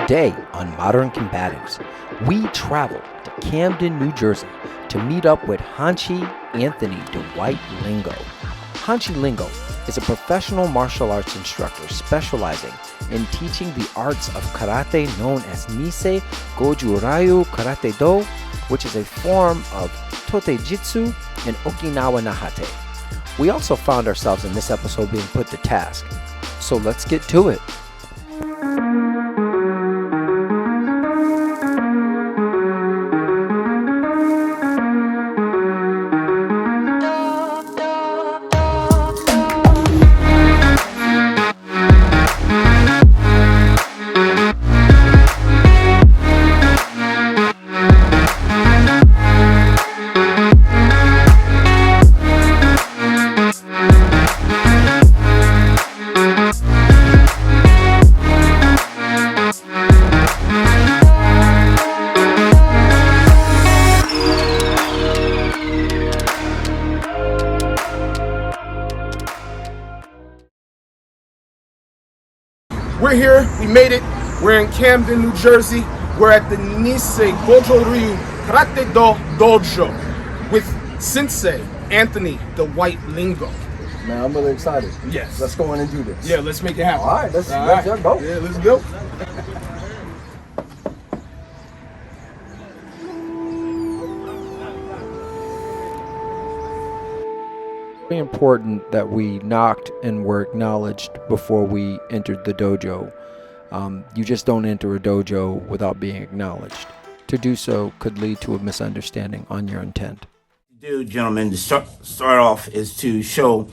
Today on Modern Combatives, we travel to Camden, New Jersey to meet up with Hanshi Anthony Dwight Lingo. Hanshi Lingo is a professional martial arts instructor specializing in teaching the arts of karate known as Nisei Goju Ryu Karate Do, which is a form of Tote Jitsu and Okinawan Naha. We also found ourselves in this episode being put to task, so let's get to it. We're here, we made it. We're in Camden, New Jersey. We're at the Nisei Goju Ryu Karate Do Dojo with Sensei Anthony Dwight Lingo. Man, I'm really excited. Yes. Let's go in and do this. Yeah, let's make it happen. All right, let's go. Yeah, let's go. Very important that we knocked and were acknowledged before we entered the dojo. You just don't enter a dojo without being acknowledged. To do so could lead to a misunderstanding on your intent. Gentlemen, to start off is to show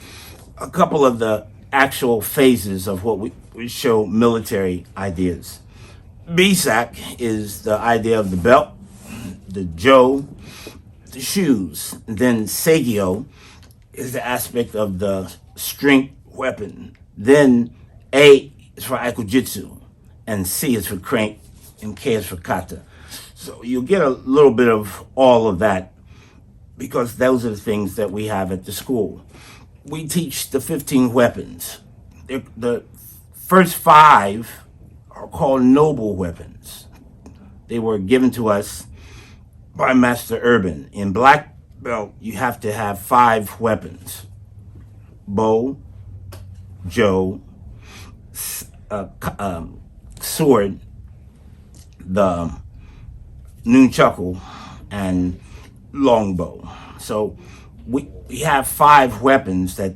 a couple of the actual phases of what we show military ideas. BSAC is the idea of the belt, the Jo, the shoes, and then Seigyo is the aspect of the strength weapon. Then A is for Aikujitsu, and C is for crank, and K is for kata. So you'll get a little bit of all of that because those are the things that we have at the school. We teach the 15 weapons. The first 5 are called noble weapons. They were given to us by Master Urban. In black belt, you have to have 5 weapons: bow, jo, sword, the nunchaku, and longbow. So we have 5 weapons that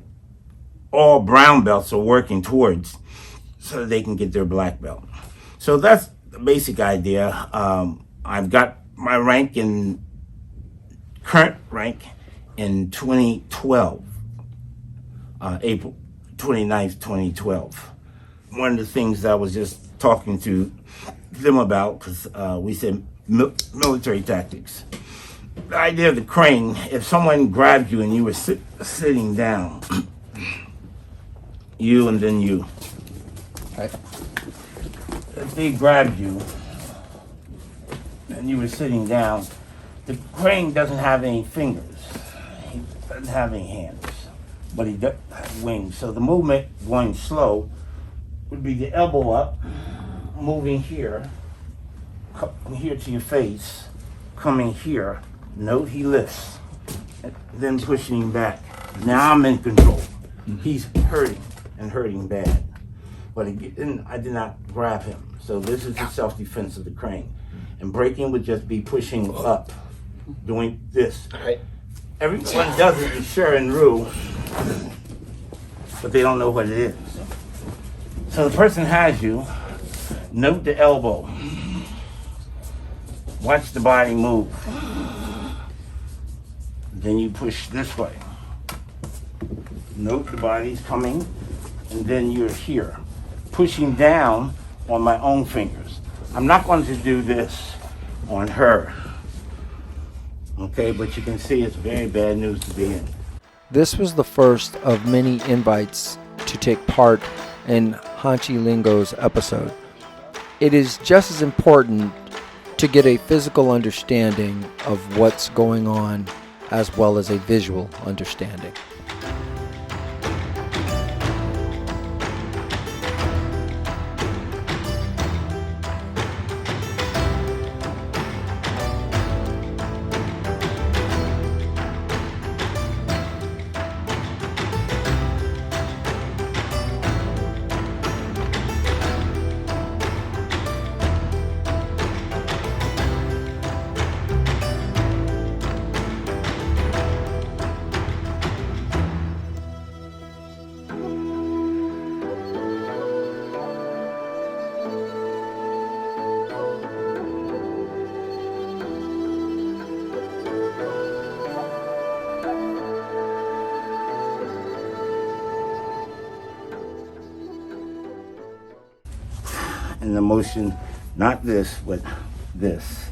all brown belts are working towards so that they can get their black belt. So that's the basic idea. I've got my current rank in 2012, April 29th, 2012. One of the things that I was just talking to them about, because we said military tactics. The idea of the crane, if someone grabbed you and you were sitting down, you and then you. Okay. If they grabbed you and you were sitting down, the crane doesn't have any fingers. He doesn't have any hands, but he does have wings. So the movement going slow would be the elbow up, moving here, coming here to your face, coming here. Note he lifts, then pushing him back. Now I'm in control. He's hurting bad. But again, I did not grab him. So this is the self-defense of the crane. And breaking would just be pushing up, doing this. Everyone does it in Sher and Ru, but they don't know what it is. So the person has you, note the elbow. Watch the body move. Then you push this way. Note the body's coming, and then you're here, pushing down on my own fingers. I'm not going to do this on her. Okay, but you can see it's very bad news to be in. This was the first of many invites to take part in Hanshi Lingo's episode. It is just as important to get a physical understanding of what's going on as well as a visual understanding. in the motion, not this, but this.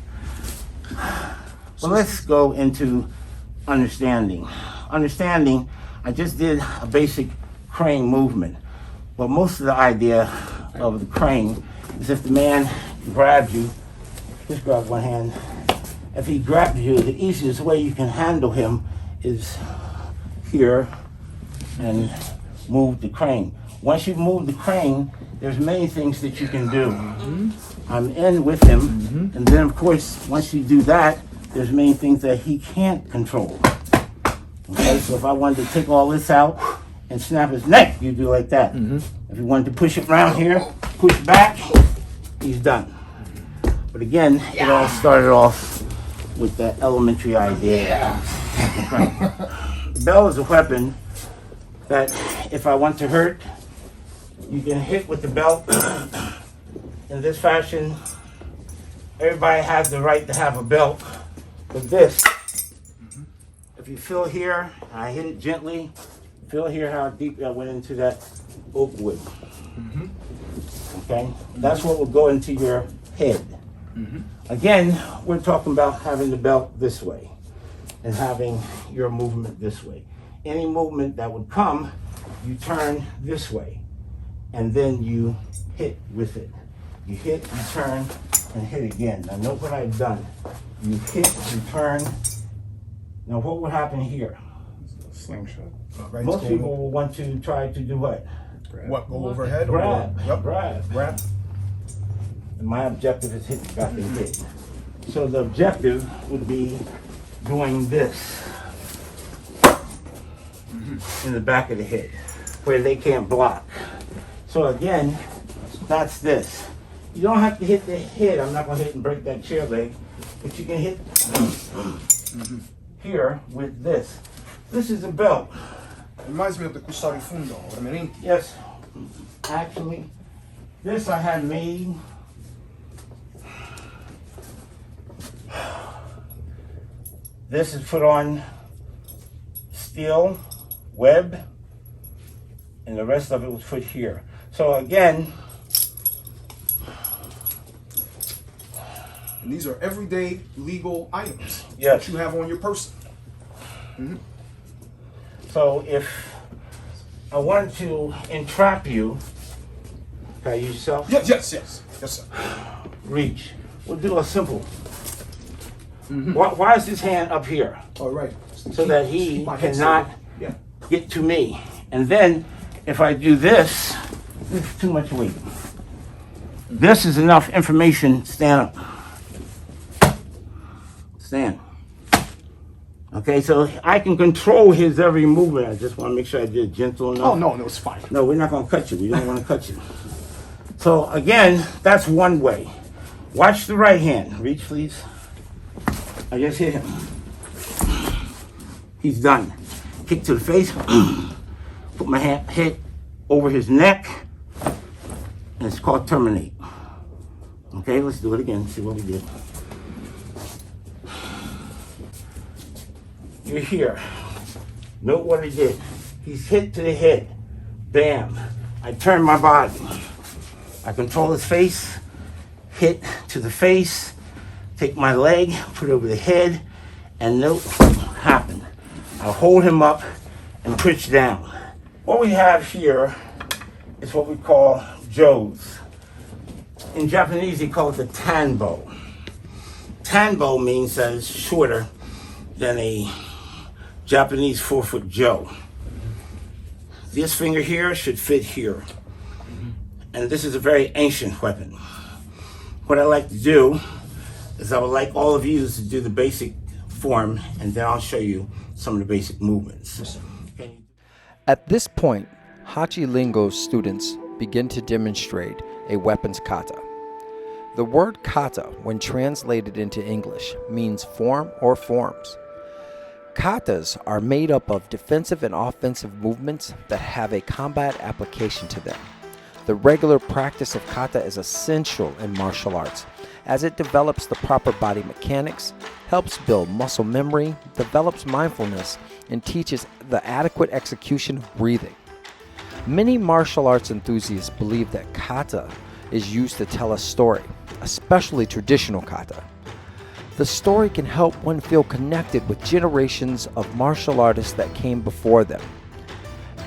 So let's go into understanding. Understanding, I just did a basic crane movement. But most of the idea of the crane is if the man grabs you, just grab one hand. If he grabs you, the easiest way you can handle him is here and move the crane. Once you've moved the crane, there's many things that you can do. I'm in with him, and then of course, once you do that, there's many things that he can't control. Okay, so if I wanted to take all this out and snap his neck, you do like that. If you wanted to push it around here, push back, he's done. But again, it all started off with that elementary idea. The bell is a weapon that if I want to hurt, you can hit with the belt in this fashion. Everybody has the right to have a belt, but this, if you feel here, I hit it gently, feel here how deep I went into that oak wood. Okay, that's what will go into your head. Again, we're talking about having the belt this way and having your movement this way. Any movement that would come, you turn this way and then you hit with it. You hit, you turn, and hit again. Now note what I've done. You hit, you turn. Now what will happen here? Slingshot. Most people will want to try to do what? What, go overhead? Grab, Yep. grab. And my objective is hit the back of the head. So the objective would be doing this in the back of the head, where they can't block. So again, that's this. You don't have to hit the head. I'm not going to hit and break that chair leg, but you can hit here with this. This is a belt. Reminds me of the Kusari Fundo, Terminate. Yes, actually, this I had made. This is put on steel web, and the rest of it was put here. So again, And these are everyday legal items Yes. that you have on your person. so if I wanted to entrap you, can I use yourself? Yes, sir. Reach. We'll do a simple. Why is this hand up here? All right. So that he My head cannot Yeah. get to me. And then if I do this, it's too much weight. This is enough information. Stand up. Stand. Okay, so I can control his every movement. I just want to make sure I did it gentle enough. Oh, no, it's fine. No, we're not going to cut you. We don't want to cut you. So again, that's one way. Watch the right hand. Reach, please. I just hit him. He's done. Kick to the face. Put my head over his neck. And it's called Terminate. Okay, let's do it again. See what we did. You're here. Note what he did. He's hit to the head. Bam. I turn my body. I control his face. Hit to the face. Take my leg, put it over the head, and note what happened. I hold him up and push down. What we have here is what we call Joes. In Japanese, they call it the tanbo. Tanbo means that it's shorter than a Japanese 4-foot Joe. This finger here should fit here. And this is a very ancient weapon. What I like to do is I would like all of you to do the basic form, and then I'll show you some of the basic movements. At this point, Hanshi Lingo's students begin to demonstrate a weapons kata. The word kata, when translated into English, means form or forms. Katas are made up of defensive and offensive movements that have a combat application to them. The regular practice of kata is essential in martial arts, as it develops the proper body mechanics, helps build muscle memory, develops mindfulness, and teaches the adequate execution of breathing. Many martial arts enthusiasts believe that kata is used to tell a story, especially traditional kata. The story can help one feel connected with generations of martial artists that came before them.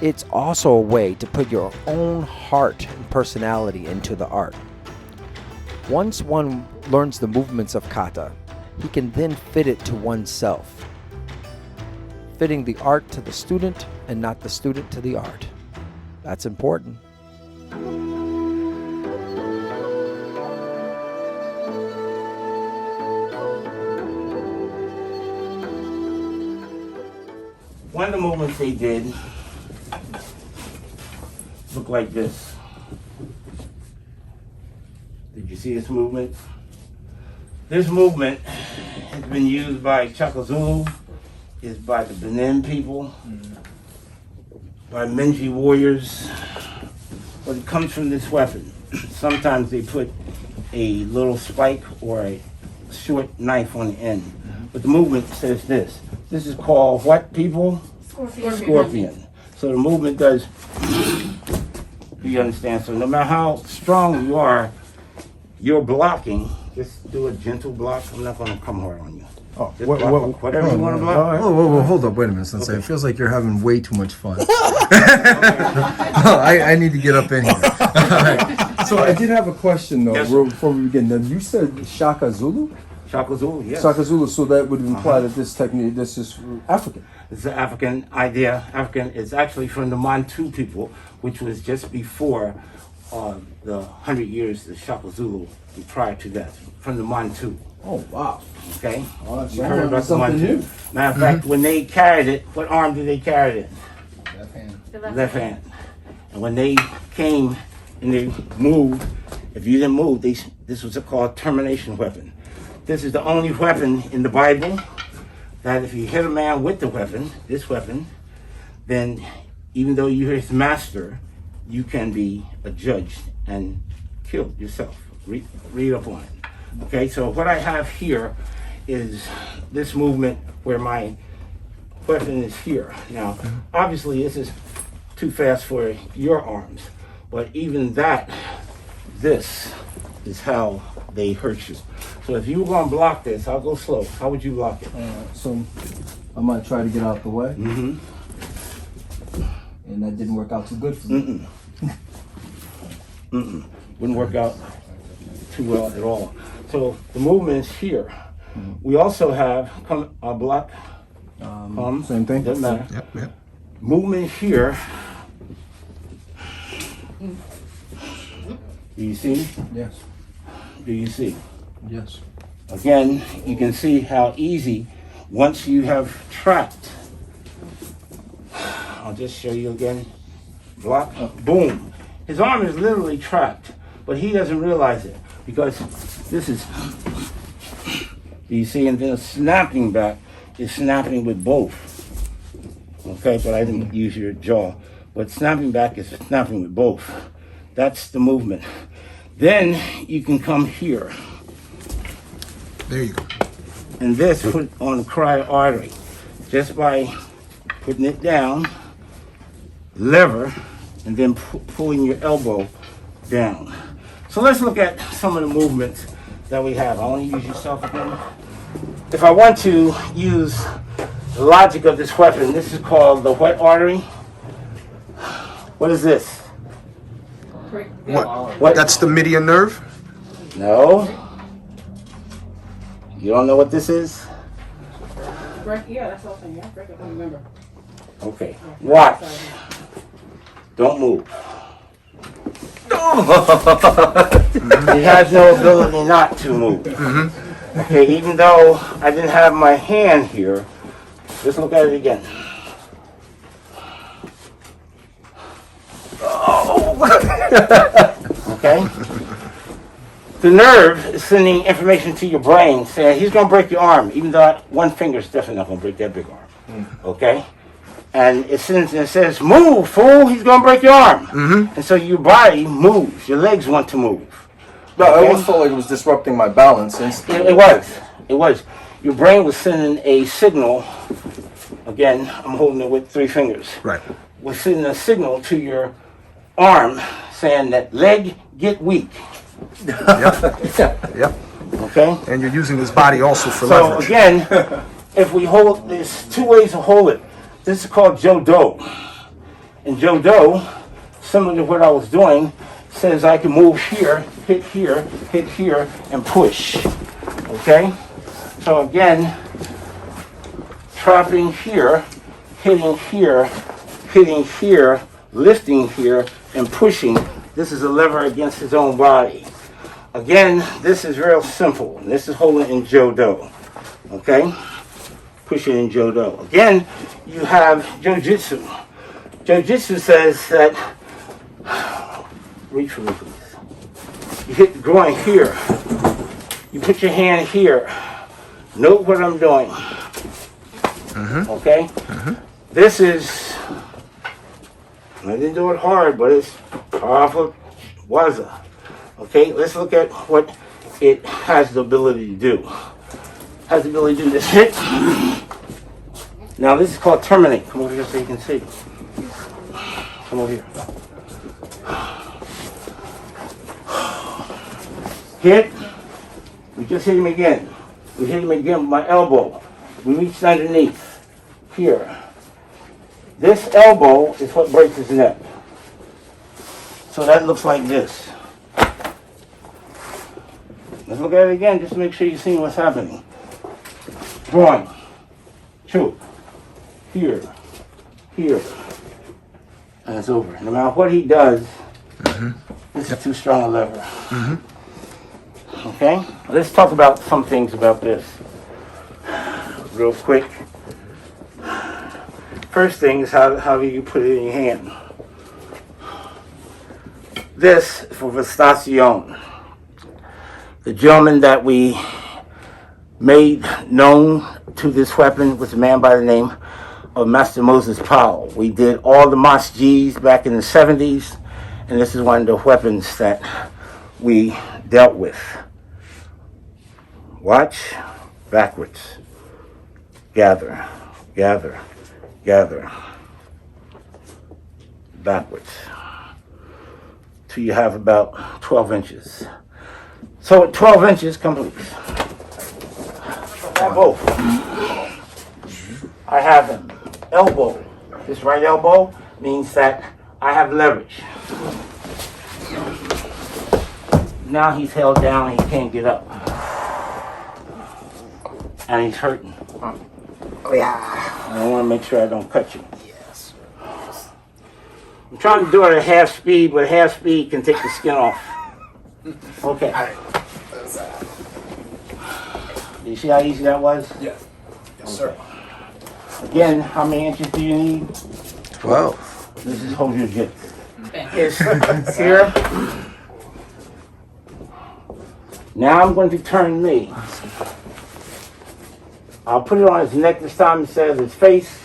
It's also a way to put your own heart and personality into the art. Once one learns the movements of kata, he can then fit it to oneself, fitting the art to the student and not the student to the art. That's important. One of the movements they did look like this. Did you see this movement? This movement has been used by Chakazulu, is by the Benin people, by Menji warriors, but it comes from this weapon. Sometimes they put a little spike or a short knife on the end. But the movement says this. This is called what, people? Scorpion. So the movement does, you understand? So no matter how strong you are, you're blocking. Just do a gentle block. I'm not going to come hard on you. Oh, Just block whatever you want to block. Whoa, hold up, wait a minute, Sensei. It feels like you're having way too much fun. I need to get up in here. Alright. So I did have a question though, Yes, before we begin. Now, you said Shaka Zulu? Chakazulu, yes. Shaka Zulu, so that would imply that this technique, this is African. It's an African idea. African is actually from the Mantu people, which was just before the 100 years of Shaka Zulu, prior to that, from the Mantu. Oh, wow. Okay? Oh, You heard about the something Mantu. new. Matter of fact, when they carried it, what arm did they carry it Left hand. in? Left hand. And when they came and they moved, if you didn't move, this was called Termination Weapon. This is the only weapon in the Bible that if you hit a man with the weapon, this weapon, then even though you're his master, you can be adjudged and killed yourself. Read up on it. Okay, so what I have here is this movement where my weapon is here. Now, obviously this is too fast for your arms, but even that, this is how they hurt you. So if you were going to block this, I'll go slow. How would you block it? So I might try to get out the way. Mm-hmm. And that didn't work out too good for me. Wouldn't work out too well at all. So the movement is here. We also have a block. Same thing? Doesn't matter. Yep. Movement here. Do you see? Yes. Do you see? Yes. Again, you can see how easy once you have trapped. I'll just show you again. Block. Boom. His arm is literally trapped, but he doesn't realize it because this is. Do you see? And then snapping back is snapping with both. Okay, but I didn't use your jaw. But snapping back is snapping with both. That's the movement. Then you can come here. There you go. And this put on the carotid artery just by putting it down, lever, and then pulling your elbow down. So let's look at some of the movements that we have. I want to use yourself again. If I want to use the logic of this weapon, this is called the what artery? What is this? What? That's the median nerve? No. You don't know what this is? Yeah, that's all I'm saying. Yeah, break it. I don't remember. Okay. Watch. Don't move. He has no ability not to move. Okay, even though I didn't have my hand here, just look at it again. Okay? The nerve is sending information to your brain saying he's going to break your arm, even though one finger is definitely not going to break that big arm. Okay? And it says, move, fool, he's going to break your arm. And so your body moves, your legs want to move. No, I always felt like it was disrupting my balance. It was. Your brain was sending a signal. Again, I'm holding it with 3 fingers. Right. Was sending a signal to your arm saying that leg, get weak. Yep. Okay? And you're using this body also for So leverage. again, if we hold, there's two ways to hold it. This is called Jodo. And Jodo, similar to what I was doing, says I can move here, hit here, and push. Okay? So again, trapping here, hitting here, lifting here, and pushing. This is a lever against his own body. Again, this is real simple. This is holding in Jodo. Okay? Pushing in Jodo. Again, you have Jojitsu. Jojitsu says that, reach for me please. You hit the groin here. You put your hand here. Note what I'm doing. Okay? This is, I didn't do it hard, but it's powerful waza. Okay, let's look at what it has the ability to do. Has the ability to do this hit. Now this is called Terminate. Come over here so you can see. Come over here. Hit. We just hit him again. We hit him again with my elbow. We reached underneath. Here. This elbow is what breaks his neck. So that looks like this. Let's look at it again just to make sure you're seeing what's happening. Groin. Choke. Here. Here. And it's over. No matter what he does, this is too strong a lever. Okay? Let's talk about some things about this. Real quick. First thing is how do you put it in your hand? This for Vestacion. The gentleman that we made known to this weapon was a man by the name of Master Moses Powell. We did all the Mas G's back in the 70s, and this is one of the weapons that we dealt with. Watch, backwards, gather, gather, gather, backwards, till you have about 12 inches. So at 12 inches, complete. I have both. I have an elbow. This right elbow means that I have leverage. Now he's held down and he can't get up. And he's hurting. Oh yeah. I want to make sure I don't cut you. Yes. I'm trying to do it at half speed, but half speed can take the skin off. Okay. You see how easy that was? Yeah. Yes, sir. Again, how many inches do you need? 12. This is hold your jit. It's here. Now I'm going to turn me. I'll put it on his neck this time instead of his face.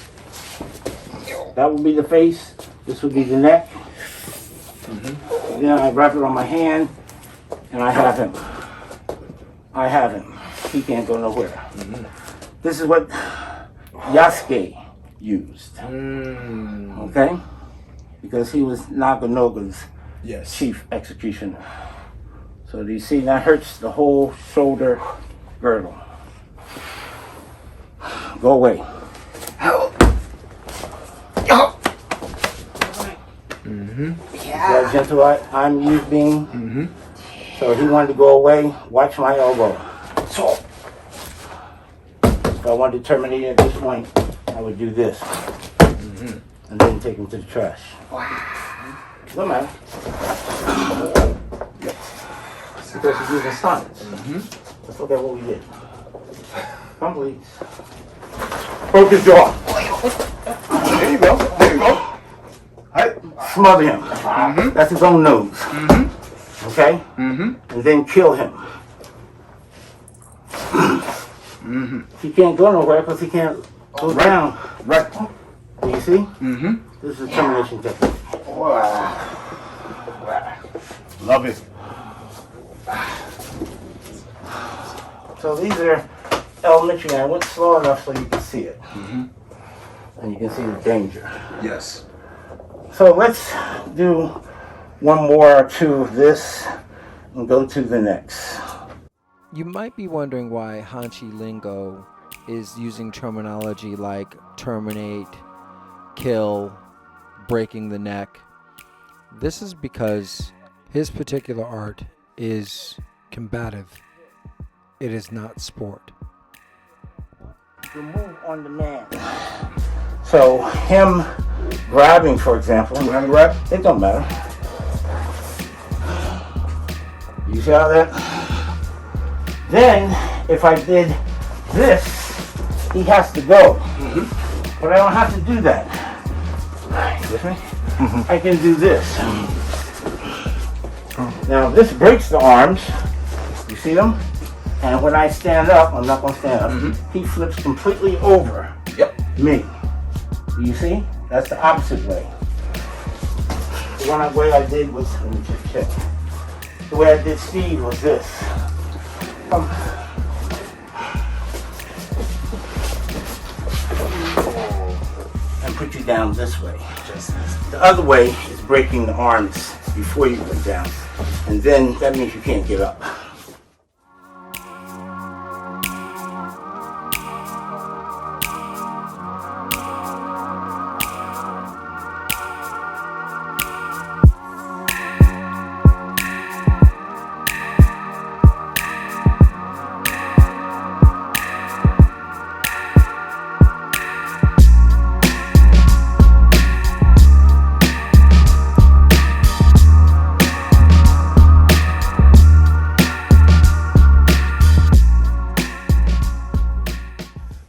That will be the face. This will be the neck. Then I wrap it on my hand, and I have him. I have him. He can't go nowhere. This is what Yasuke used. Okay? Because he was Naganoga's chief executioner. So do you see that hurts the whole shoulder girdle? Go away. See how gentle I'm used being? So he wanted to go away. Watch my elbow. So if I wanted to terminate at this point, I would do this. And then take him to the trash. No matter. Because he's using science. Let's look at what we did. Come please. Broke his jaw. There you go. There you go. Smother him. That's his own nose. Okay? And then kill him. He can't go nowhere because he can't go down. Right. Do you see? This is a termination technique. Love it. So these are elementary, and I went slow enough so you can see it. And you can see the danger. Yes. So let's do one more or two of this, and go to the next. You might be wondering why Hanshi Lingo is using terminology like terminate, kill, breaking the neck. This is because his particular art is combative. It is not sport. The move on the man. So him grabbing, for example. Two-hand grab? It don't matter. You see how that? Then, if I did this, he has to go. But I don't have to do that. You with me? I can do this. Now, this breaks the arms. You see them? And when I stand up, I'm not going to stand up, he flips completely over me. You see? That's the opposite way. The way I did was, let me just check. The way I did Steve was this. And put you down this way. The other way is breaking the arms before you go down. And then that means you can't get up.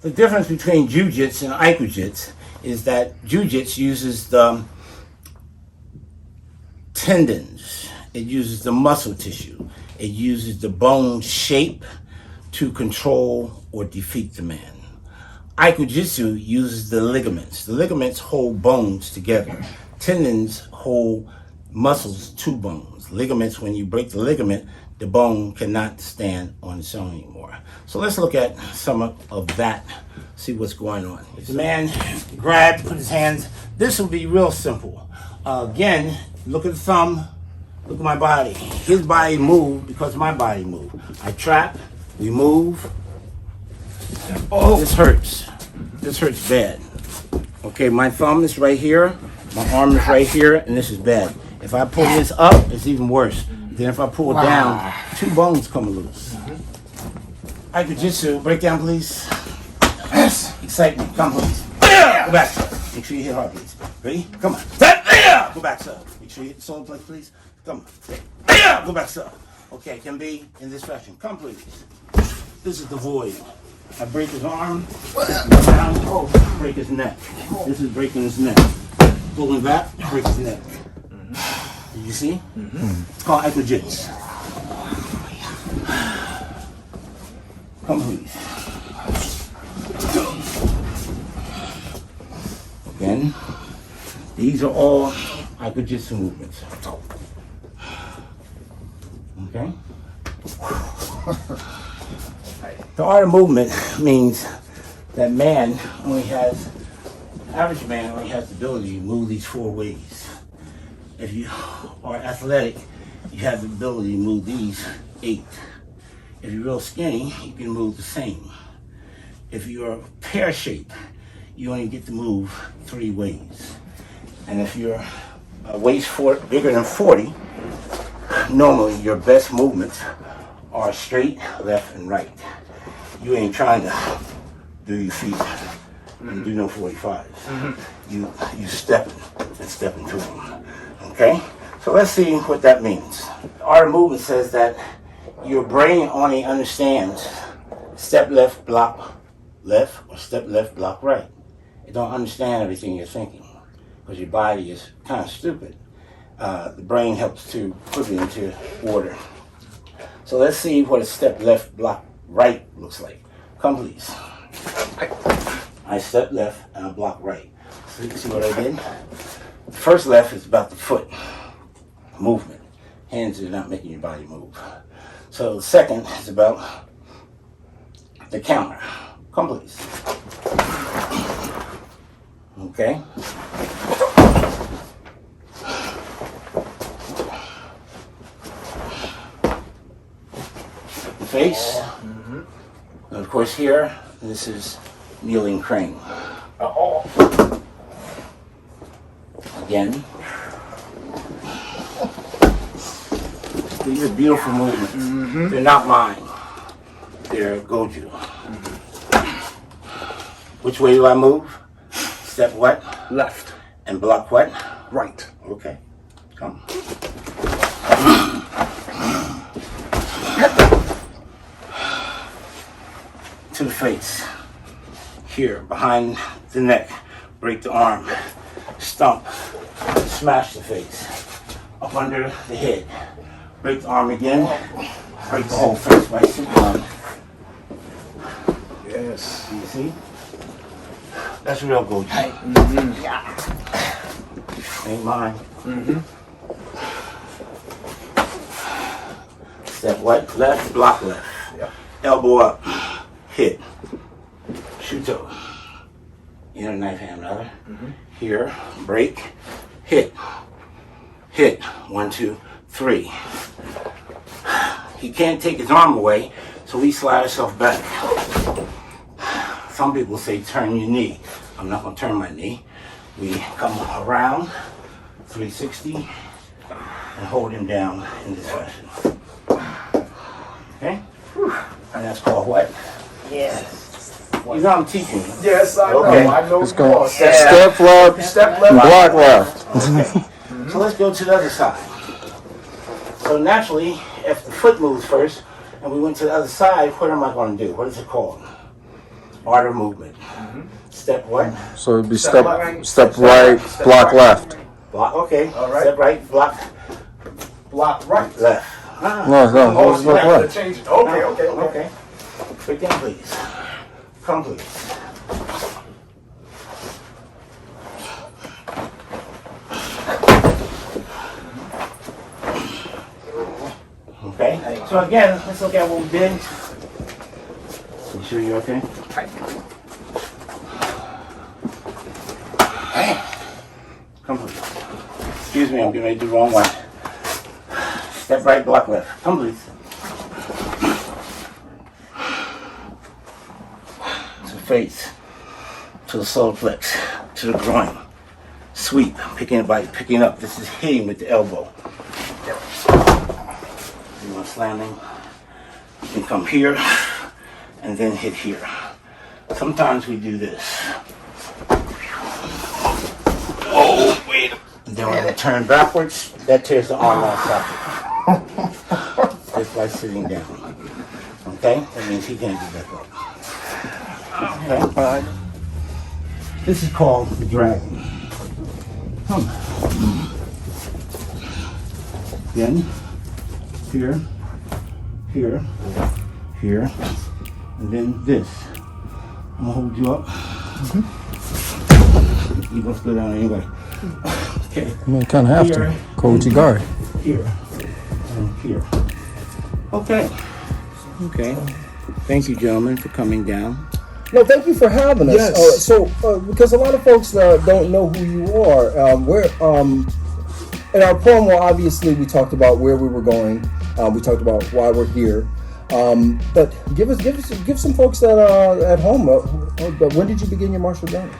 The difference between Jiu-Jitsu and Aikujitsu is that Jiu-Jitsu uses the tendons, it uses the muscle tissue, it uses the bone shape to control or defeat the man. Aikujitsu uses the ligaments. The ligaments hold bones together. Tendons hold muscles to bones. Ligaments, when you break the ligament, the bone cannot stand on its own anymore. So let's look at some of that, see what's going on. If the man grabbed, put his hands, this will be real simple. Again, look at the thumb, look at my body. His body moved because my body moved. I trap, we move. Oh, this hurts. This hurts bad. Okay, my thumb is right here, my arm is right here, and this is bad. If I pull this up, it's even worse. Then if I pull it down, two bones come loose. Aikujitsu, break down, please. Yes. Excitement, come, please. Go back, sir. Make sure you hit hard, please. Ready? Come on. Go back, sir. Make sure you hit the solar plexus, please. Come on. Go back, sir. Okay, can be in this fashion. Come, please. This is the void. I break his arm, down, break his neck. This is breaking his neck. Pulling back, break his neck. You see? It's called Aikujitsu. Come please. Again, these are all Aikujitsu movements. Okay? The art of movement means that man only has, average man only has the ability to move these four ways. If you are athletic, you have the ability to move these 8. If you're real skinny, you can move the same. If you're pear-shaped, you only get to move 3 ways. And if you're waist bigger than 40, normally your best movements are straight, left, and right. You ain't trying to do your feet and do no 45s. You step into them. Okay? So let's see what that means. Our movement says that your brain only understands step left, block left, or step left, block right. It don't understand everything you're thinking because your body is kind of stupid. The brain helps to put it into order. So let's see what a step left, block right looks like. Come please. I step left and I block right. So you can see what I did? The first left is about the foot movement. Hands are not making your body move. So the second is about the counter. Come please. Okay. the face. And of course here, this is kneeling crane. Again. These are beautiful movements. They're not mine. They're Goju. Which way do I move? Step what? Left. And block what? Right. Okay. Come. To the face. Here, behind the neck. Break the arm. Stomp. Smash the face. Up under the head. Break the arm again. Break the whole face by sitting on. Yes. You see? That's real Goju. Ain't mine. Step what? Left, block left. Yep. Elbow up. Hit. Shuto. Inner knife hand, rather. Here. Break. Hit. Hit. 1, 2, 3. He can't take his arm away, so we slide ourselves back. Some people say turn your knee. I'm not going to turn my knee. We come around 360 and hold him down in this fashion. Okay? And that's called what? Yes. You know I'm teaching you. Yes, I know. Okay. I know. Let's go. Boss. Step left, Step left. block left. Okay. So let's go to the other side. So naturally, if the foot moves first, and we went to the other side, what am I going to do? What is it called? Art of movement. Step what? So it'd be Step step right. step right, block left. Block, okay. All right. Step right, block Block right. left. No, Oh, let's you block have to left. change it. Okay, okay, okay. Okay. Quick down, please. Come, please. Okay. So again, let's look at what we did. You sure you're okay? Come, please. Excuse me, I'm getting ready to do the wrong one. Step right, block left. Come, please. To the face, to the solar plex, to the groin. Sweep, picking up. This is hitting with the elbow. You want slamming? You can come here and then hit here. Sometimes we do this. Oh, wait. And then when we turn backwards, that tears the arm off socket. Just by sitting down. Okay? That means he can't get back up. Okay? This is called the dragon. Come. Again. Here. Here. Here. And then this. I'm gonna hold you up. You must go down anyway. Okay. You kind of have to. Koji guard. Here. And here. Okay. Okay. Thank you, gentlemen, for coming down. No, thank you for having us. Yes. Because a lot of folks don't know who you are. In our promo, obviously, we talked about where we were going. We talked about why we're here. But give some folks that are at home. When did you begin your martial journey?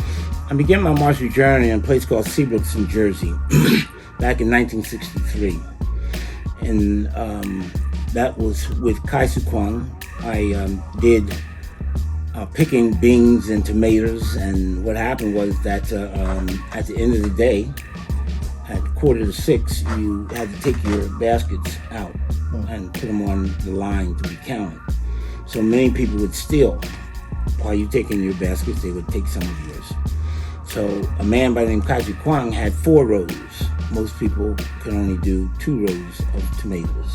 I began my martial journey in a place called Seabrooks, New Jersey, back in 1963. And that was with Kaisu Kwang. I did picking beans and tomatoes, and what happened was that at the end of the day, at 5:45, you had to take your baskets out and put them on the line to be counted. So many people would steal. While you're taking your baskets, they would take some of yours. So a man by the name of Kaisu Kwang had 4 rows. Most people could only do 2 rows of tomatoes.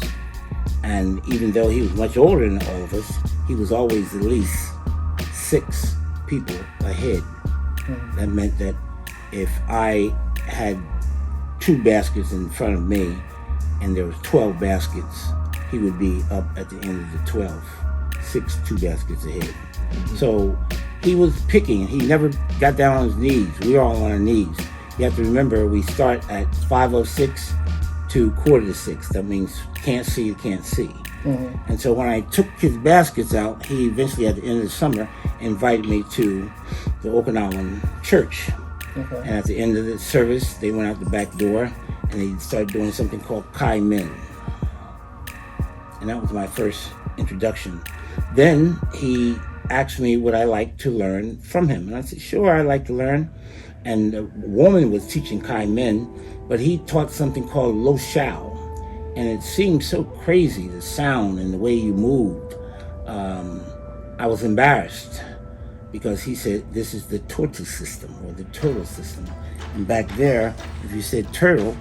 And even though he was much older than all of us, he was always at least 6 people ahead. That meant that if I had 2 baskets in front of me and there was 12 baskets, he would be up at the end of the 12, 2 baskets ahead. So he was picking. He never got down on his knees. We were all on our knees. You have to remember, we start at 5:06 to 5:45. That means can't see, you can't see. And so when I took his baskets out, he eventually, at the end of the summer, invited me to the Okinawan church. And at the end of the service, they went out the back door and they started doing something called Kai Men. And that was my first introduction. Then he asked me would I like to learn from him. And I said, sure, I'd like to learn. And a woman was teaching Kai Men, but he taught something called Lo Shao. And it seemed so crazy, the sound and the way you moved. I was embarrassed because he said, this is the tortoise system or the turtle system. And back there, if you said turtle,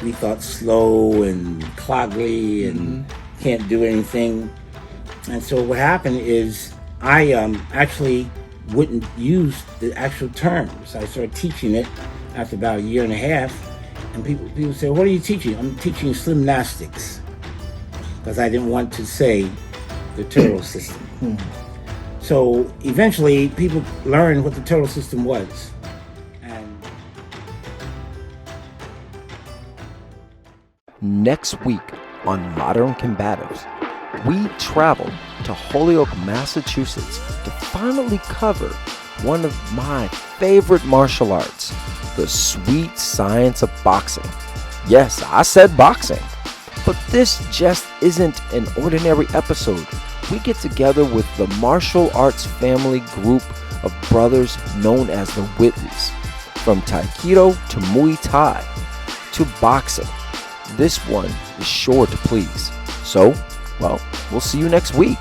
we thought slow and cloggly and can't do anything. And so what happened is I actually wouldn't use the actual terms. I started teaching it after about a year and a half. And people say, what are you teaching? I'm teaching slimnastics. Because I didn't want to say the turtle system. So eventually people learned what the turtle system was. And Next week on Modern Combatives, we travel to Holyoke, Massachusetts to finally cover one of my favorite martial arts, the sweet science of boxing. Yes, I said boxing. But this just isn't an ordinary episode. We get together with the martial arts family group of brothers known as the Whitleys. From Taekwondo to Muay Thai to boxing, this one is sure to please. So, well, we'll see you next week.